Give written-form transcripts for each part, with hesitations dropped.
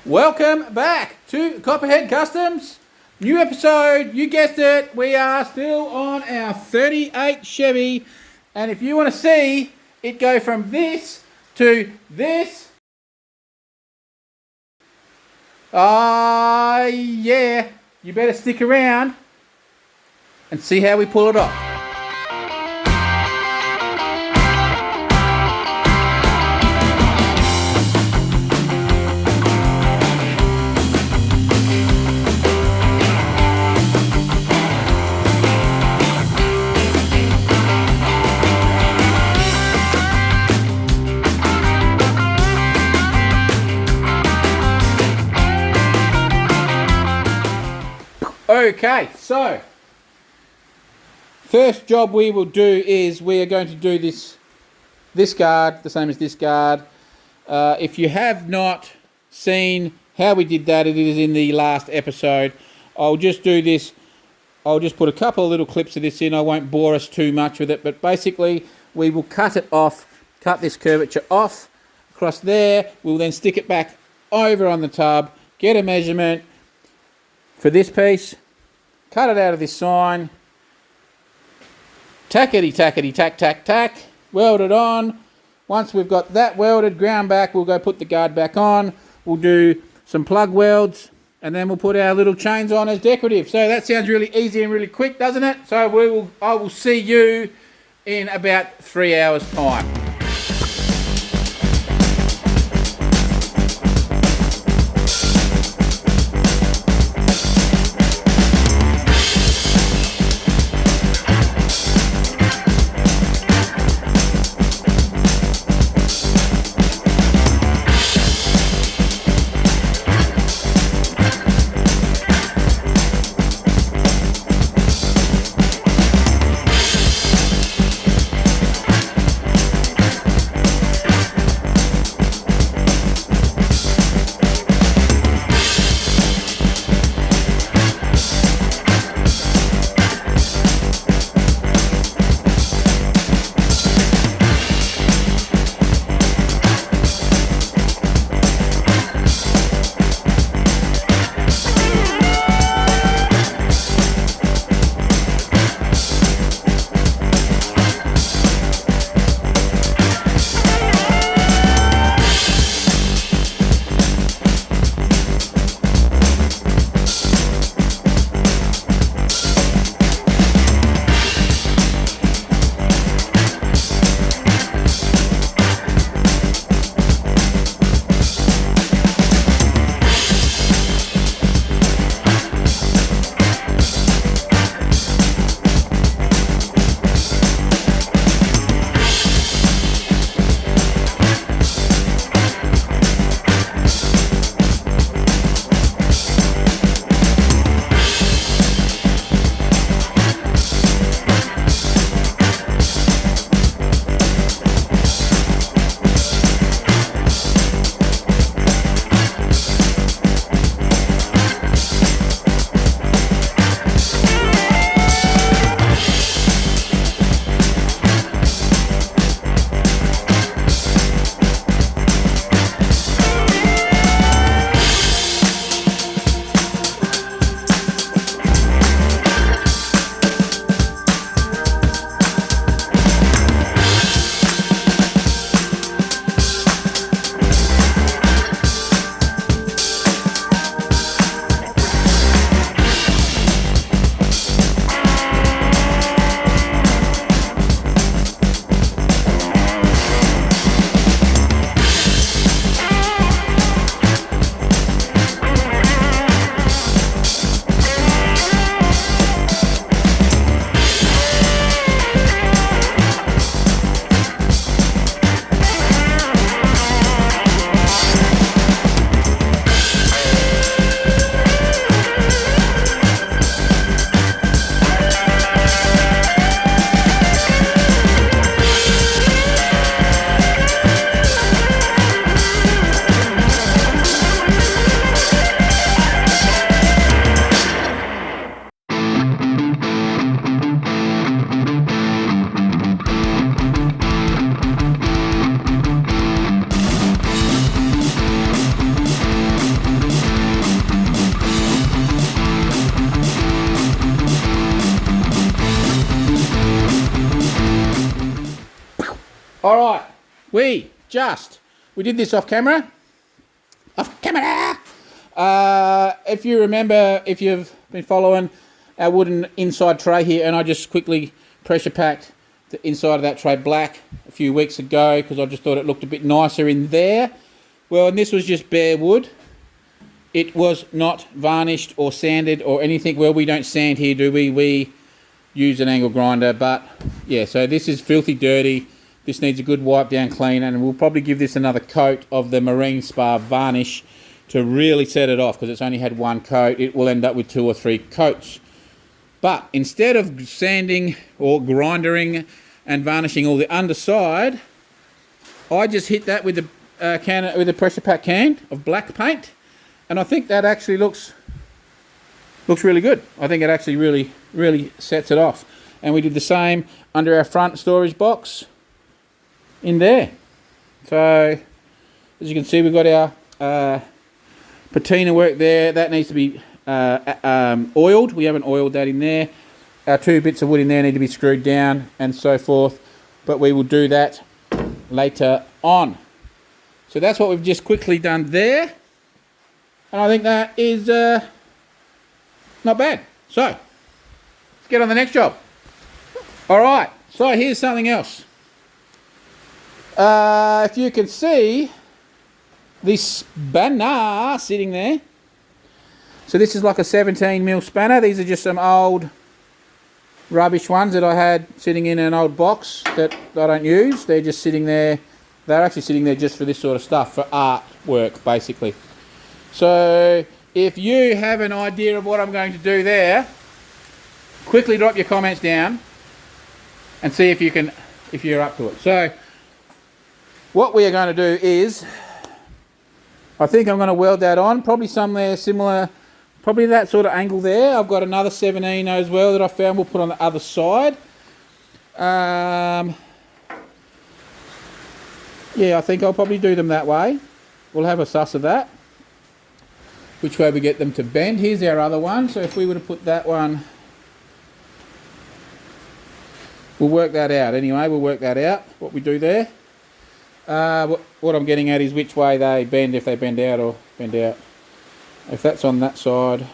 Welcome back to Copperhead Customs. New episode, you guessed it, we are still on our 38 Chevy. And if you want to see it go from this to this, yeah, you better stick around and see how we pull it off. Okay, so first job we will do is we are going to do this guard, the same as this guard. If you have not seen how we did that, it is in the last episode. I'll just do this. I'll just put a couple of little clips of this in. I won't bore us too much with it, but basically we will cut it off, cut this curvature off across there. We'll then stick it back over on the tub, get a measurement for this piece, cut it out of this sign, tackety, tack, tack, tack, weld it on. Once we've got that welded, ground back, we'll go put the guard back on. We'll do some plug welds, and then we'll put our little chains on as decorative. So that sounds really easy and really quick, doesn't it? So I will see you in about 3 hours' time. we did this off camera. Off camera! If you remember, if you've been following our wooden inside tray here, and I just quickly pressure packed the inside of that tray black a few weeks ago because I just thought it looked a bit nicer in there. Well, and this was just bare wood. It was not varnished or sanded or anything. Well, we don't sand here, do we? We use an angle grinder, but yeah, so this is filthy dirty. This needs a good wipe down clean, and we'll probably give this another coat of the Marine Spa varnish to really set it off, because it's only had one coat. It will end up with 2 or 3 coats. But instead of sanding or grinding and varnishing all the underside, I just hit that with a pressure pack can of black paint, and I think that actually looks really good. I think it actually really sets it off. And we did the same under our front storage box in there. So as you can see, we've got our patina work there. That needs to be oiled. We haven't oiled that in there. Our 2 bits of wood in there need to be screwed down and so forth, but we will do that later on. So that's what we've just quickly done there, and I think that is not bad. So let's get on the next job. All right, so here's something else. If you can see this spanner sitting there. So this is like a 17mm spanner. These are just some old rubbish ones that I had sitting in an old box that I don't use. They're just sitting there. They're actually sitting there just for this sort of stuff, for artwork basically. So if you have an idea of what I'm going to do there, quickly drop your comments down and see if you're up to it. So what we are going to do is, I think I'm going to weld that on, probably somewhere similar, probably that sort of angle there. I've got another 17 as well that I found we'll put on the other side. Yeah, I think I'll probably do them that way. We'll have a suss of that, which way we get them to bend. Here's our other one. So if we were to put that one, we'll work that out anyway. We'll work that out, what we do there. What I'm getting at is which way they bend, if they bend out or bend out. If that's on that side,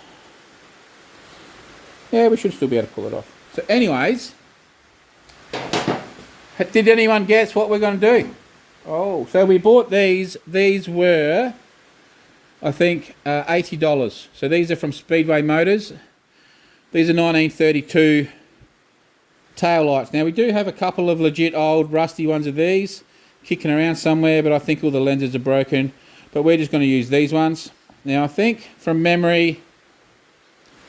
yeah, we should still be able to pull it off. So anyways, did anyone guess what we're going to do? Oh, so we bought these. These were, I think, $80. So these are from Speedway Motors. These are 1932 tail lights. Now we do have a couple of legit old rusty ones of these kicking around somewhere, but I think all the lenses are broken. But we're just going to use these ones. Now I think from memory,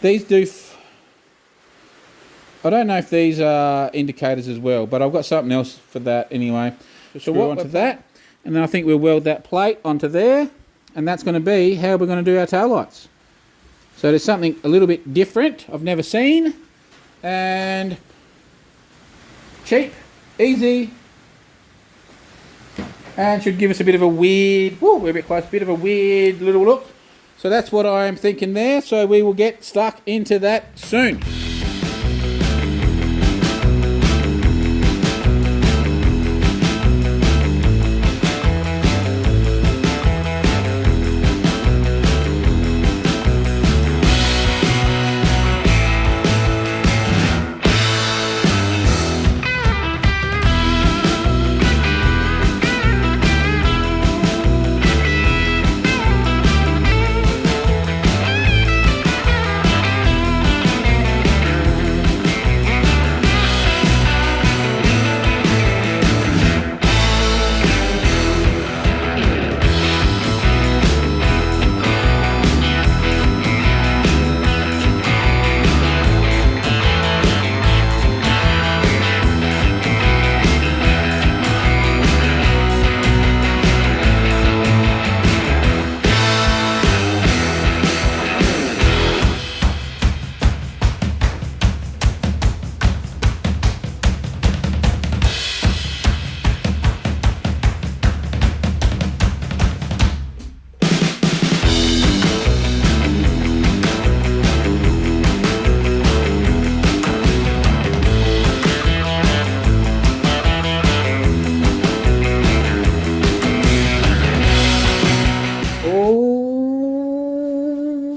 these do, I don't know if these are indicators as well, but I've got something else for that anyway. So we'll onto that, and then I think we'll weld that plate onto there, and that's going to be how we're going to do our tail lights. So there's something a little bit different I've never seen, and cheap, easy, and should give us a bit of a weird, we're a bit close, a bit of a weird little look. So that's what I'm thinking there. So we will get stuck into that soon.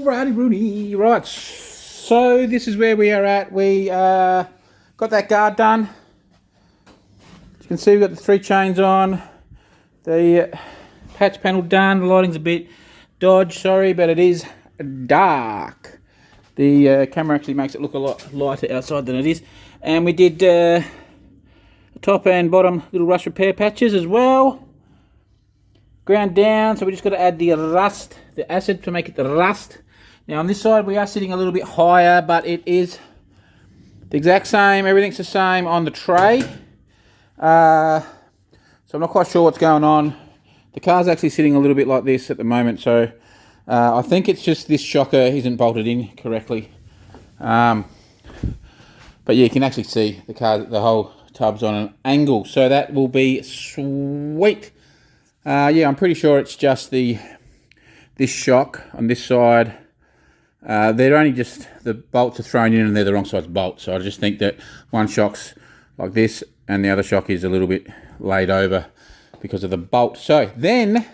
Alrighty, Rooney. Right, so this is where we are at. We got that guard done. As you can see, we've got the 3 chains on. The patch panel done. The lighting's a bit dodge, sorry, but it is dark. The camera actually makes it look a lot lighter outside than it is. And we did the top and bottom little rust repair patches as well. Ground down, so we just got to add the rust, the acid to make it the rust. Now on this side we are sitting a little bit higher, but it is the exact same, everything's the same on the tray. So I'm not quite sure what's going on. The car's actually sitting a little bit like this at the moment, so I think it's just this shocker isn't bolted in correctly. But yeah, you can actually see the whole tub's on an angle, so that will be sweet. Yeah, I'm pretty sure it's just this shock on this side. They're only just, the bolts are thrown in and they're the wrong size bolts. So I just think that one shock's like this and the other shock is a little bit laid over because of the bolt. So then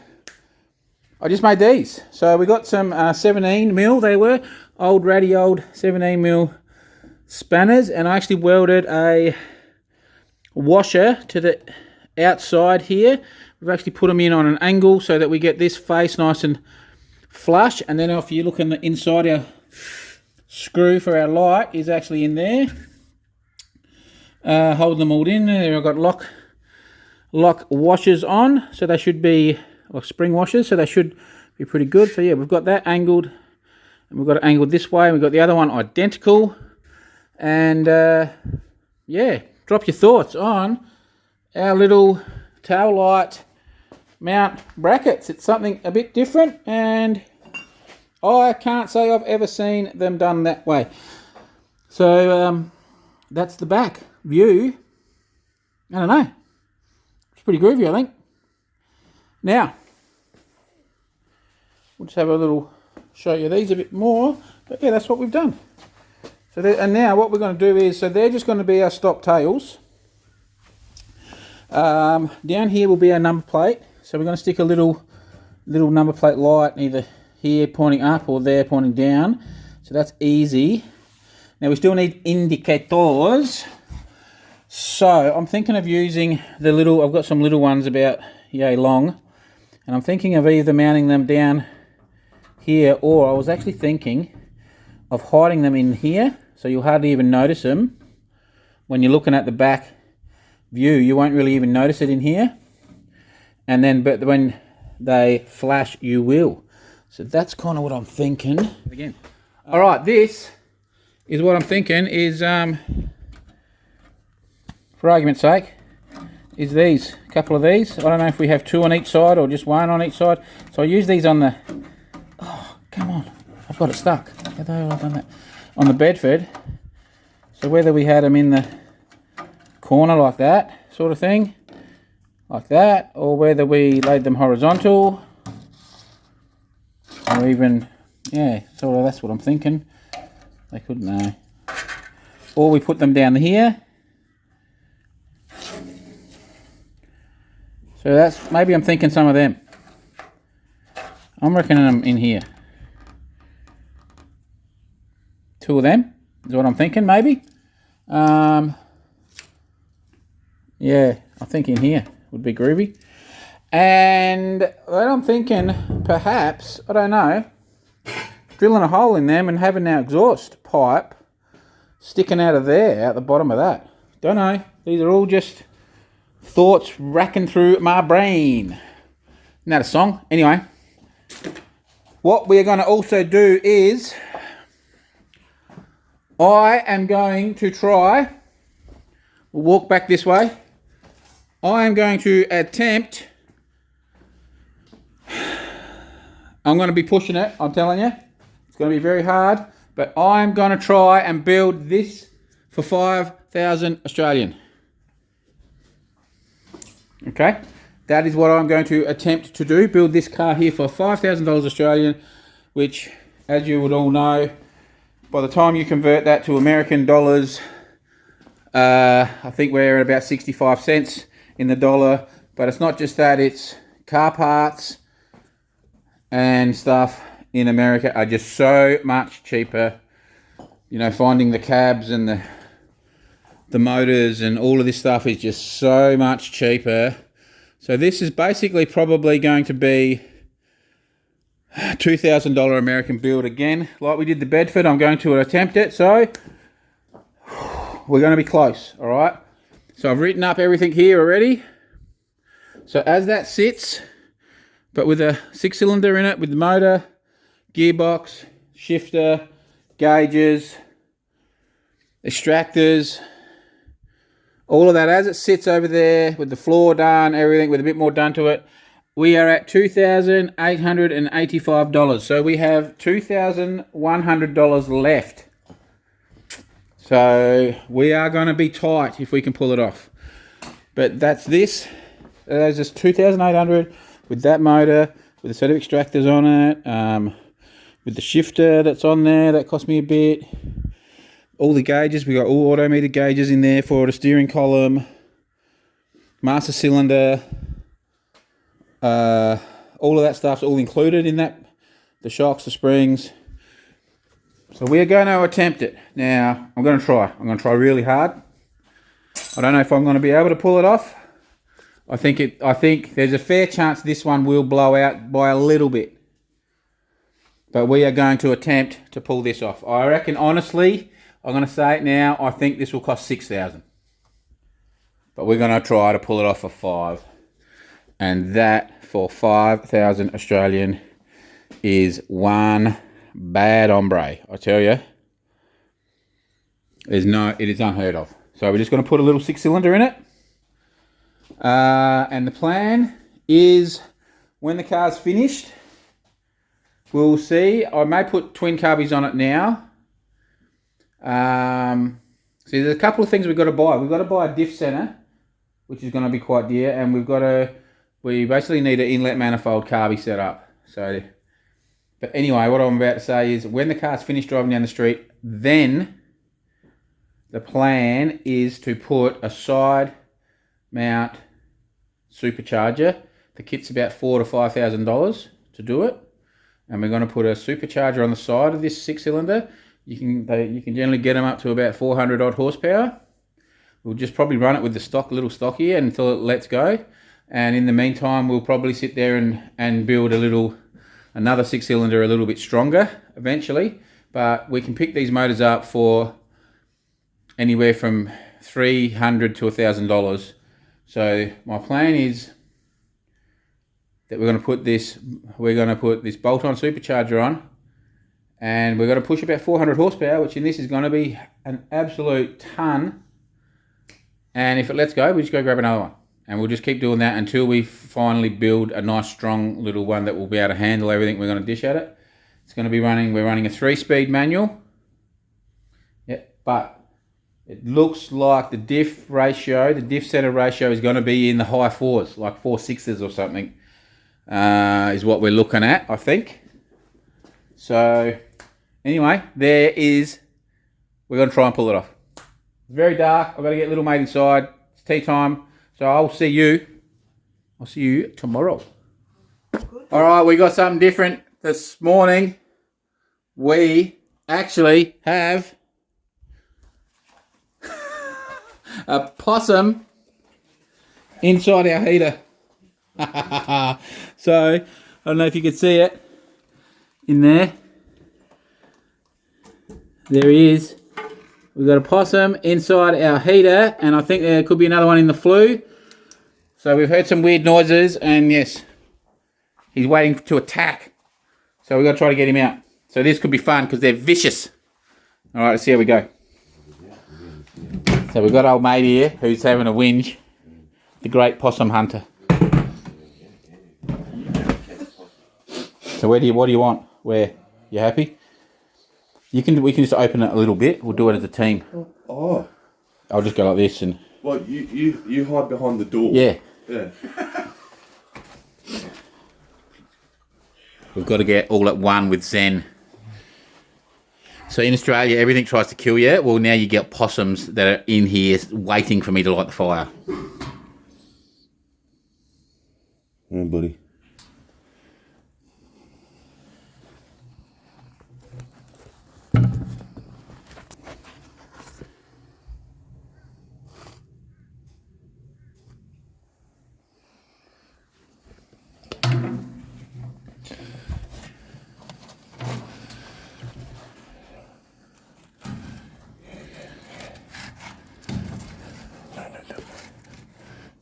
I just made these. So we got some 17mm, they were old 17mm spanners, and I actually welded a washer to the outside here. We've actually put them in on an angle so that we get this face nice and flush. And then if you look on the inside, our screw for our light is actually in there, holding them all in there. I've got lock washers on, so they should be like spring washers, so they should be pretty good. So yeah, we've got that angled, and we've got it angled this way, and we've got the other one identical. And yeah, drop your thoughts on our little tail light mount brackets. It's something a bit different, and I can't say I've ever seen them done that way. So that's the back view. I don't know, it's pretty groovy, I think. Now we'll just have a little show you these a bit more, but yeah, that's what we've done. So and now what we're going to do is, so they're just going to be our stop tails. Down here will be our number plate, so we're going to stick a little number plate light either here pointing up or there pointing down, so that's easy. Now we still need indicators, so I'm thinking of using the little, I've got some little ones about yay long, and I'm thinking of either mounting them down here, or I was actually thinking of hiding them in here, so you'll hardly even notice them. When you're looking at the back view, you won't really even notice it in here, and then but when they flash you will. So that's kind of what I'm thinking. Again, all right, this is what I'm thinking is, for argument's sake, is these, a couple of these. I don't know if we have 2 on each side or just 1 on each side, so I use these on the, oh come on, I've got it stuck. How the hell have I done that? On the bedford, so whether we had them in the corner like that sort of thing, like that, or whether we laid them horizontal, or even, yeah, so that's what I'm thinking. They couldn't know. Or we put them down here. So that's, maybe I'm thinking some of them. I'm reckoning them in here. 2 of them is what I'm thinking, maybe. Yeah, I think in here would be groovy. And then I'm thinking, perhaps, I don't know, drilling a hole in them and having our exhaust pipe sticking out of there, out the bottom of that. Don't know. These are all just thoughts racking through my brain. Isn't that a song? Anyway, what we are going to also do is, I am going to try, we'll walk back this way, I am going to attempt, I'm going to be pushing it, I'm telling you, it's going to be very hard, but I'm going to try and build this for 5,000 Australian. Okay, that is what I'm going to attempt to do, build this car here for $5,000 Australian, which, as you would all know, by the time you convert that to American dollars, I think we're at about 65 cents in the dollar. But it's not just that, it's car parts and stuff in America are just so much cheaper. You know, finding the cabs and the motors and all of this stuff is just so much cheaper. So this is basically probably going to be $2,000 American build again, like we did the Bedford. I'm going to attempt it, so we're going to be close, all right? So I've written up everything here already. So as that sits, but with a 6-cylinder in it, with the motor, gearbox, shifter, gauges, extractors, all of that, as it sits over there with the floor done, everything with a bit more done to it, we are at $2,885. So we have $2,100 left. So we are going to be tight if we can pull it off. But that's this. There's just $2,800 with that motor, with a set of extractors on it, with the shifter that's on there, that cost me a bit. All the gauges, we got all auto meter gauges in there for the steering column, master cylinder, all of that stuff's all included in that. The shocks, the springs. So we are going to attempt it. Now, I'm going to try. I'm going to try really hard. I don't know if I'm going to be able to pull it off. I think there's a fair chance this one will blow out by a little bit. But we are going to attempt to pull this off. I reckon, honestly, I'm going to say it now, I think this will cost $6,000. But we're going to try to pull it off for $5,000. And that, for 5,000 Australian, is one bad hombre, I tell you. It is unheard of. So we're just going to put a little 6-cylinder in it. And the plan is, when the car's finished, we'll see. I may put twin carbies on it now. See, there's a couple of things we've got to buy. We've got to buy a diff center, which is going to be quite dear, and we basically need an inlet manifold carby set up. So, but anyway, what I'm about to say is, when the car's finished driving down the street, then the plan is to put a side mount supercharger. The kit's about $4,000 to $5,000 to do it, and we're going to put a supercharger on the side of this 6-cylinder. You can generally get them up to about 400 odd horsepower. We'll just probably run it with the little stock here until it lets go. And in the meantime, we'll probably sit there and build another 6-cylinder a little bit stronger eventually. But we can pick these motors up for anywhere from $300 to $1,000. So my plan is that we're going to put this bolt-on supercharger on, and we're going to push about 400 horsepower, which in this is going to be an absolute ton. And if it lets go, we just go grab another one. And we'll just keep doing that until we finally build a nice, strong little one that will be able to handle everything we're going to dish at it. It's going to be we're running a 3-speed manual. Yep, but it looks like the diff center ratio is going to be in the high 4s, like 4.6s or something, is what we're looking at, I think. So, anyway, we're going to try and pull it off. It's very dark. I've got to get little mate inside. It's tea time. So I'll see you tomorrow. All right, we got something different this morning. We actually have a possum inside our heater. So, I don't know if you can see it in there. There he is. We've got a possum inside our heater, and I think there could be another one in the flue. So we've heard some weird noises, and yes, he's waiting to attack. So we've got to try to get him out. So this could be fun because they're vicious. All right, let's see how we go. So we've got old mate here who's having a whinge, the great possum hunter. So what do you want? Where? You happy? We can just open it a little bit. We'll do it as a team. Oh. I'll just go like this and. Well, you hide behind the door. Yeah. Yeah. We've got to get all at one with Zen. So in Australia, everything tries to kill you. Well, now you get possums that are in here waiting for me to light the fire. Oh, buddy.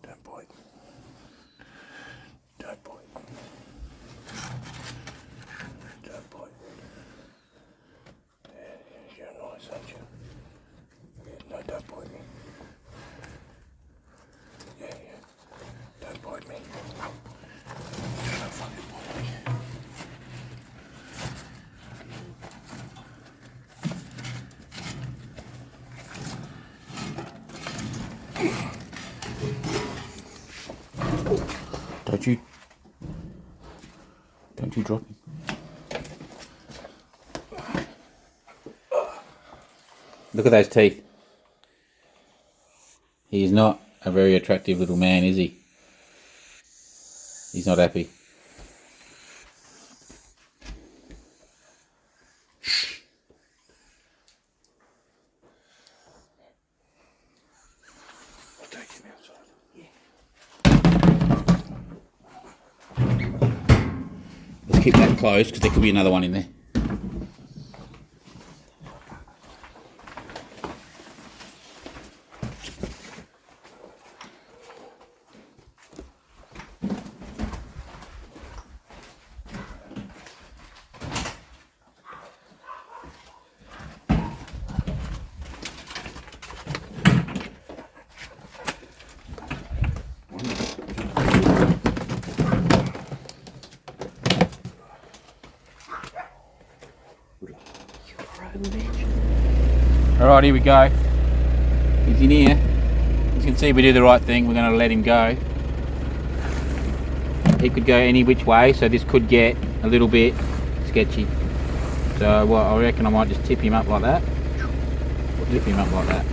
Don't bite. Don't bite. Don't bite. Yeah, you're nice, aren't you? Yeah, no, don't bite me. Yeah. Don't bite me. Don't fucking bite me. Don't you drop him. Look at those teeth. He's not a very attractive little man, is he? He's not happy. I'll take him outside. Let's keep that closed because there could be another one in there. Alright, here we go. He's in here. As you can see, we do the right thing. We're going to let him go. He could go any which way, so this could get a little bit sketchy. So what I reckon I might just tip him up like that. Or tip him up like that.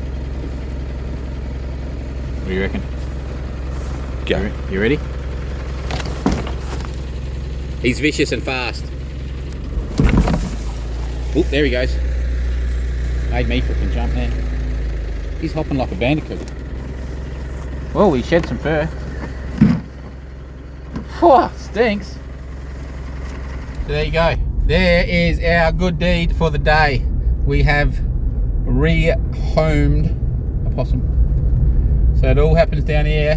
What do you reckon? Go. You ready? He's vicious and fast. Oop, there he goes. Made me freaking jump there. He's hopping like a bandicoot. Well, he shed some fur. Whew, stinks. So there you go. There is our good deed for the day. We have rehomed a possum. So it all happens down here.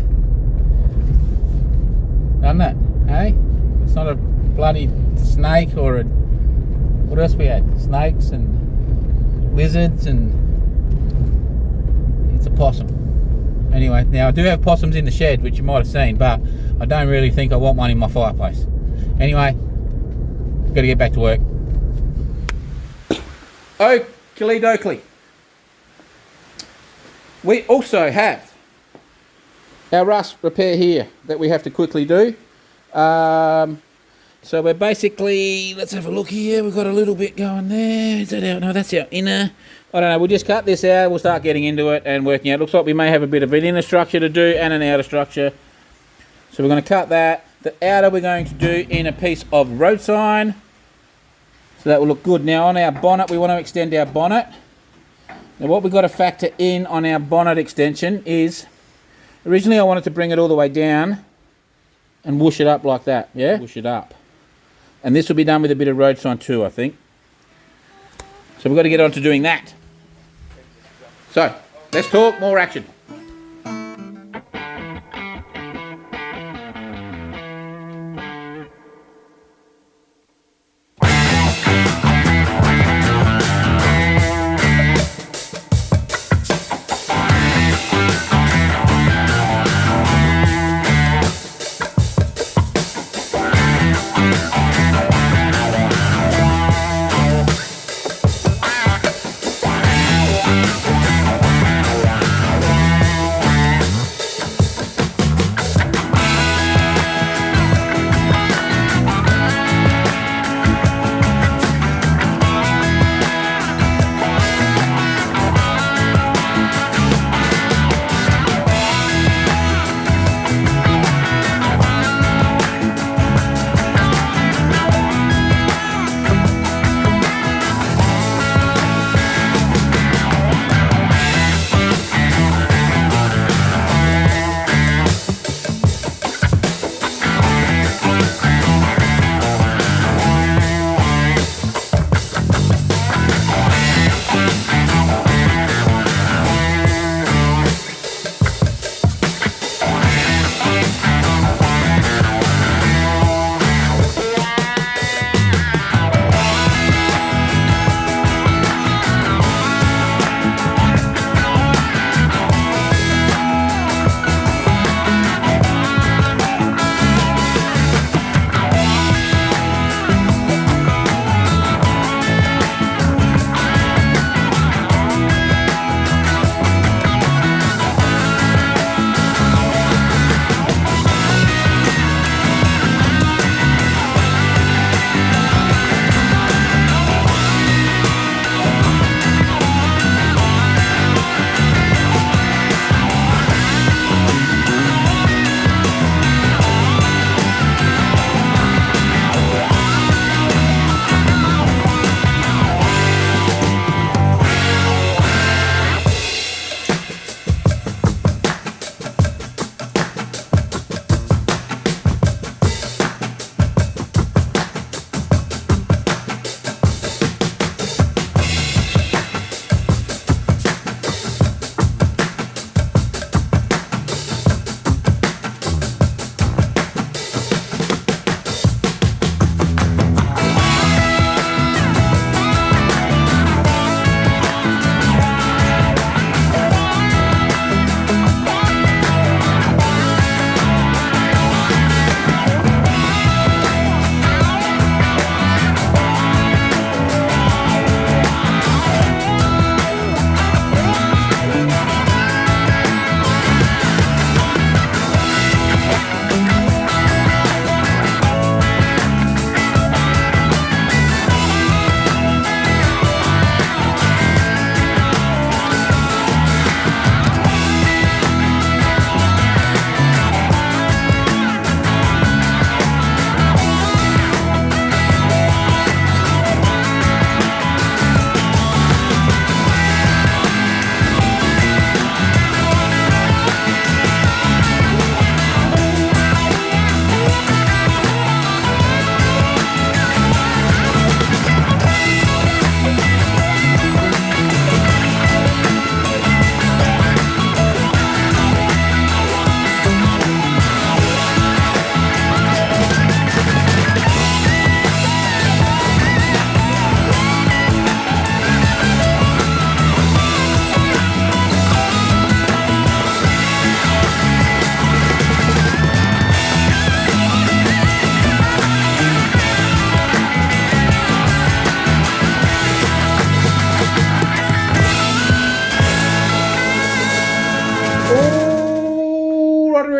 Doesn't it? Hey? It's not a bloody snake or a... What else we had? Snakes and lizards, and it's a possum. Anyway, now I do have possums in the shed, which you might have seen, but I don't really think I want one in my fireplace. Anyway, got to get back to work. Oakley dokley. We also have our rust repair here that we have to quickly do. So we're basically, let's have a look here. We've got a little bit going there. Is that out? No, that's our inner. I don't know. We'll just cut this out. We'll start getting into it and working out. Looks like we may have a bit of an inner structure to do and an outer structure. So we're going to cut that. The outer we're going to do in a piece of road sign. So that will look good. Now on our bonnet, we want to extend our bonnet. Now what we've got to factor in on our bonnet extension is, originally I wanted to bring it all the way down and whoosh it up like that. Yeah? Whoosh it up. And this will be done with a bit of road sign too, I think. So we've got to get on to doing that. So, let's talk more action.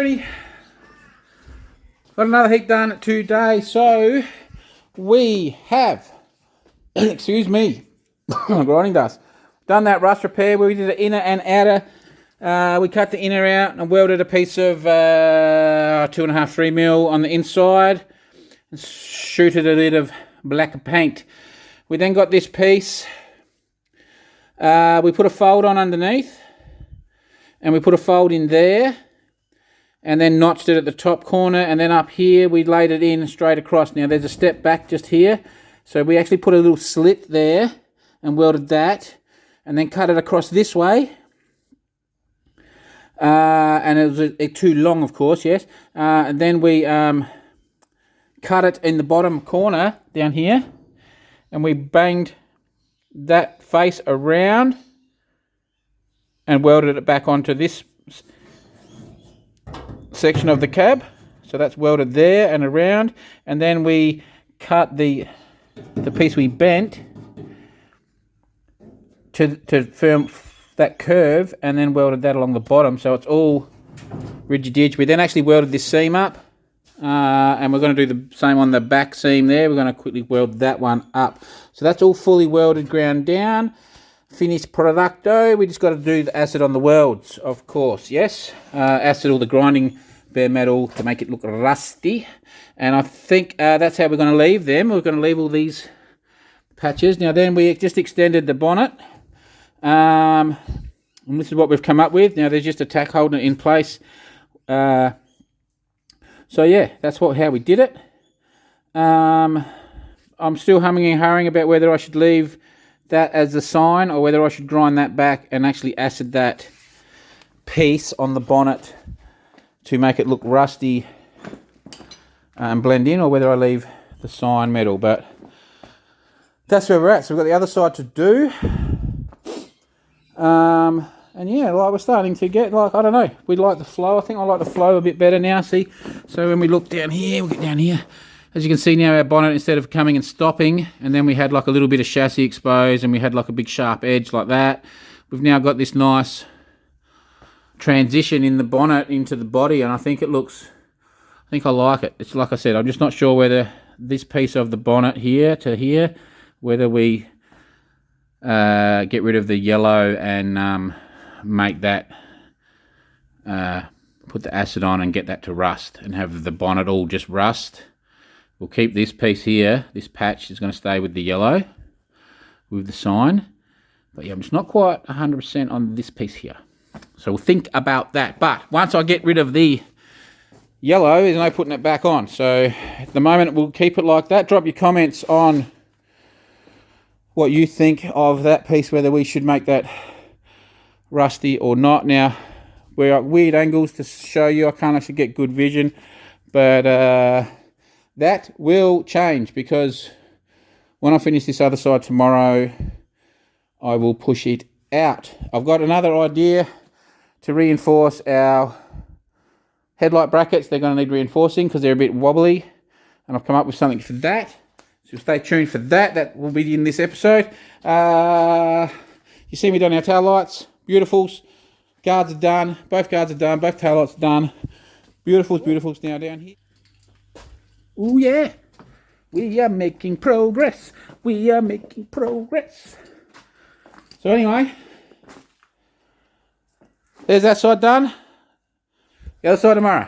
already. Got another heat done today. So we have, excuse me, grinding dust. Done that rust repair where we did the inner and outer. We cut the inner out and welded a piece of 2.5, 3 mil on the inside and shooted a bit of black paint. We then got this piece. We put a fold on underneath and we put a fold in there and then notched it at the top corner, and then up here we laid it in straight across. Now there's a step back just here, so we actually put a little slit there and welded that and then cut it across this way. And it was too long, of course, yes. And then we cut it in the bottom corner down here and we banged that face around and welded it back onto this section of the cab. So that's welded there and around, and then we cut the piece we bent to firm that curve and then welded that along the bottom, so it's all rigid-edge. We then actually welded this seam up, and we're going to do the same on the back seam there. We're going to quickly weld that one up. So that's all fully welded, ground down, finished producto. We just got to do the acid on the welds, of course, yes. Acid all the grinding bare metal to make it look rusty. And I think that's how we're going to leave them. We're going to leave all these patches. Now then we just extended the bonnet. And this is what we've come up with. Now there's just a tack holding it in place. So yeah, that's how we did it. I'm still humming and hawing about whether I should leave that as a sign or whether I should grind that back and actually acid that piece on the bonnet to make it look rusty and blend in, or whether I leave the sign metal. But that's where we're at. So we've got the other side to do. And yeah, like we're starting to get, like, I don't know, we like the flow. I think I like the flow a bit better now, see. So when we look down here, we'll get down here. As you can see now, our bonnet, instead of coming and stopping, and then we had like a little bit of chassis exposed and we had like a big sharp edge like that, we've now got this nice transition in the bonnet into the body, and I think it looks, I think I like it. It's like I said, I'm just not sure whether this piece of the bonnet here to here, whether we get rid of the yellow and make that, put the acid on and get that to rust and have the bonnet all just rust. We'll keep this piece here, this patch is going to stay with the yellow, with the sign. But yeah, I'm just not quite 100% on this piece here. So we'll think about that. But once I get rid of the yellow, there's no putting it back on. So at the moment, we'll keep it like that. Drop your comments on what you think of that piece, whether we should make that rusty or not. Now, we're at weird angles to show you. I can't actually get good vision. But that will change, because when I finish this other side tomorrow, I will push it out. I've got another idea to reinforce our headlight brackets. They're going to need reinforcing because they're a bit wobbly, and I've come up with something for that. So stay tuned for that. That will be in this episode. You see me done our tail lights. Beautifuls. Guards are done. Both guards are done. Both tail lights are done. Beautifuls now down here. Oh yeah. We are making progress. We are making progress. So anyway, there's that side done. The other side tomorrow.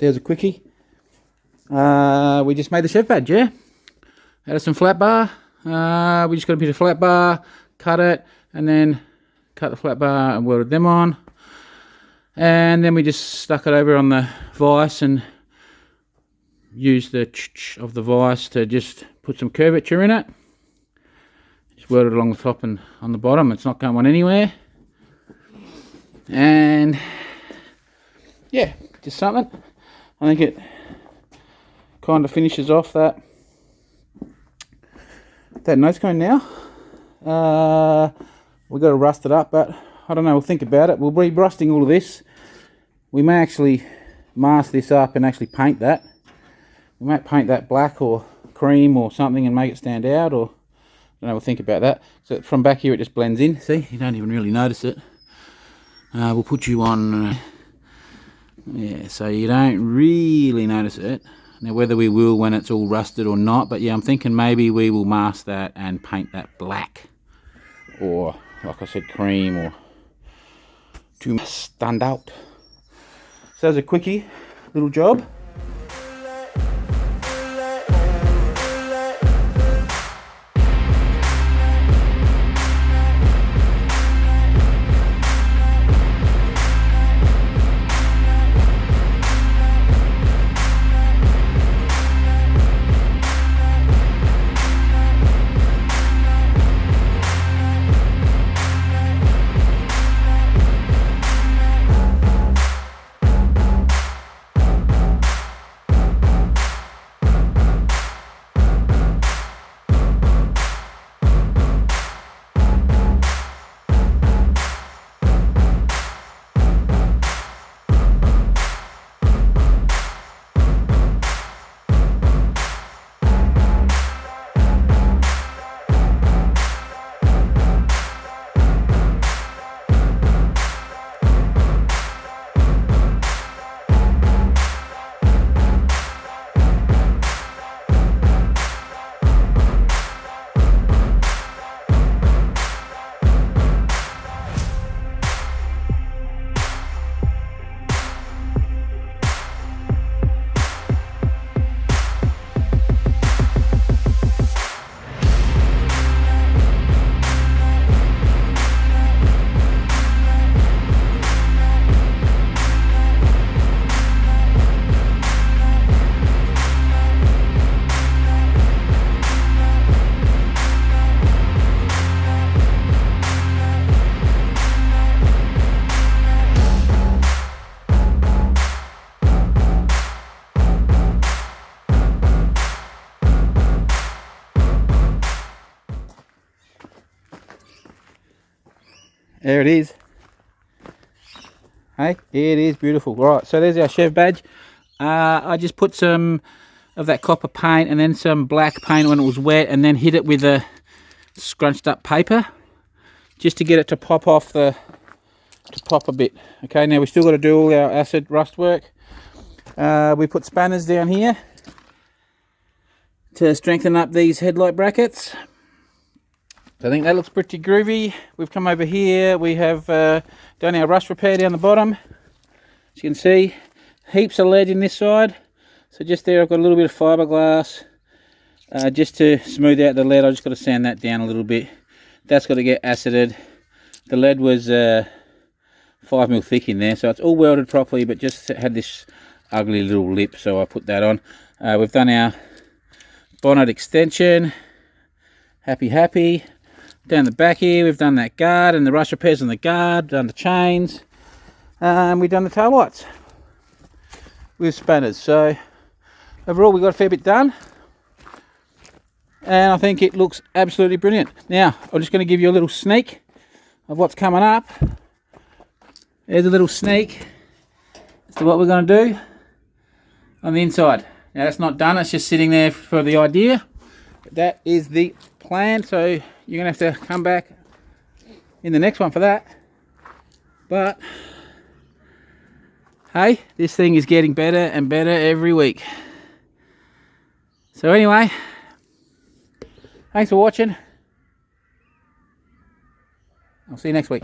there's a quickie. We just made the Chev badge, yeah? Added some flat bar. We just got a bit of flat bar, cut it, and then cut the flat bar and welded them on. And then we just stuck it over on the vise and used the of the vise to just put some curvature in it. Just welded along the top and on the bottom. It's not going anywhere. And yeah, just something. I think it kind of finishes off that nose cone now. We've got to rust it up, but I don't know, we'll think about it. We'll be rusting all of this. We may actually mask this up and actually paint that. We might paint that black or cream or something and make it stand out, or I don't know, we'll think about that. So from back here it just blends in, see? You don't even really notice it. We'll put you on, yeah, so you don't really notice it. Now whether we will when it's all rusted or not, but yeah, I'm thinking maybe we will mask that and paint that black. Or, like I said, cream, or to stand out. So that's a quickie little job. There it is. Hey, it is beautiful. Right, so there's our Chev badge. I just put some of that copper paint and then some black paint when it was wet, and then hit it with a scrunched up paper just to get it to pop off a bit. Okay, now we still got to do all our acid rust work. We put spanners down here to strengthen up these headlight brackets. So I think that looks pretty groovy. We've come over here, we have done our rust repair down the bottom. As you can see, heaps of lead in this side. So just there I've got a little bit of fiberglass just to smooth out the lead. I just got to sand that down a little bit. That's got to get acided. The lead was 5mm thick in there, so it's all welded properly, but just had this ugly little lip, so I put that on. We've done our bonnet extension. Happy. Down the back here, we've done that guard and the rust repairs on the guard, done the chains, and we've done the tail lights with spanners. So overall, we got a fair bit done, and I think it looks absolutely brilliant. Now, I'm just going to give you a little sneak of what's coming up. There's a little sneak as to what we're going to do on the inside. Now, that's not done, it's just sitting there for the idea. But that is the plan, so you're going to have to come back in the next one for that. But hey, this thing is getting better and better every week. So anyway, thanks for watching. I'll see you next week.